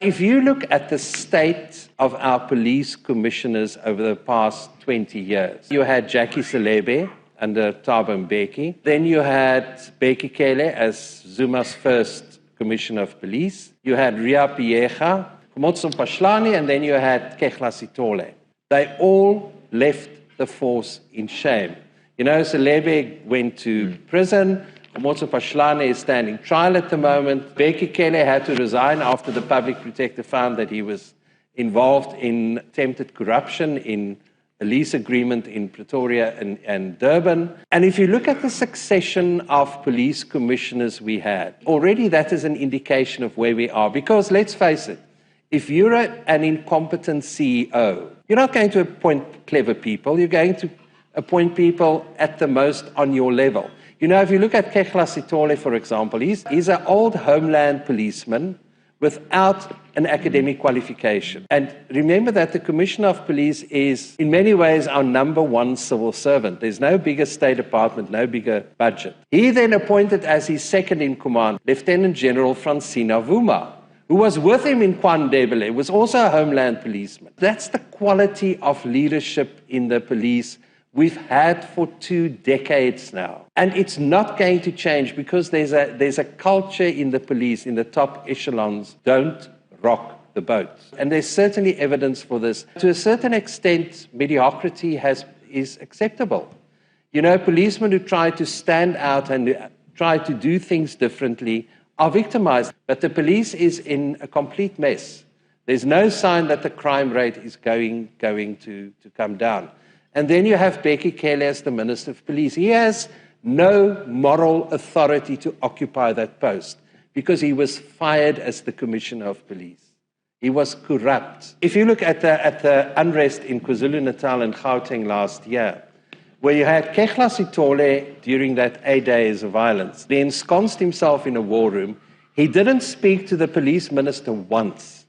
If you look at the state of our police commissioners over the past 20 years, you had Jackie Selebe under Thabo Mbeki. Then you had Bheki Cele as Zuma's first commissioner of police. You had Ria Piecha, Khomotso Mphahlane, and then you had Kehla Sitole. They all left the force in shame. You know, Selebe went to prison. Khomotso Mphahlane is standing trial at the moment. Bheki Cele had to resign after the public protector found that he was involved in attempted corruption in a lease agreement in Pretoria and Durban. And if you look at the succession of police commissioners we had, already that is an indication of where we are. Because let's face it, if you're an incompetent CEO, you're not going to appoint clever people. You're going to appoint people at the most on your level. You know, if you look at Kehla Sitole, for example, he's an old homeland policeman without an academic qualification. And remember that the Commissioner of Police is, in many ways, our #1 civil servant. There's no bigger State Department, no bigger budget. He then appointed as his second in command, Lieutenant General Francina Vuma, who was with him in KwaNdebele, was also a homeland policeman. That's the quality of leadership in the police we've had for 2 decades now. And it's not going to change because there's a culture in the police, in the top echelons, don't rock the boat. And there's certainly evidence for this. To a certain extent, mediocrity is acceptable. You know, policemen who try to stand out and try to do things differently are victimized. But the police is in a complete mess. There's no sign that the crime rate is going to come down. And then you have Bheki Cele as the Minister of Police. He has no moral authority to occupy that post because he was fired as the Commissioner of Police. He was corrupt. If you look at the unrest in KwaZulu-Natal and Gauteng last year, where you had Kehla Sitole during that 8 days of violence, he ensconced himself in a war room. He didn't speak to the police minister once,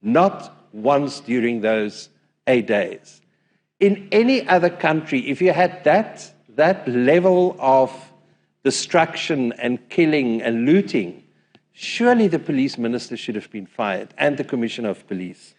not once during those 8 days. In any other country, if you had that level of destruction and killing and looting, surely the police minister should have been fired and the Commissioner of Police.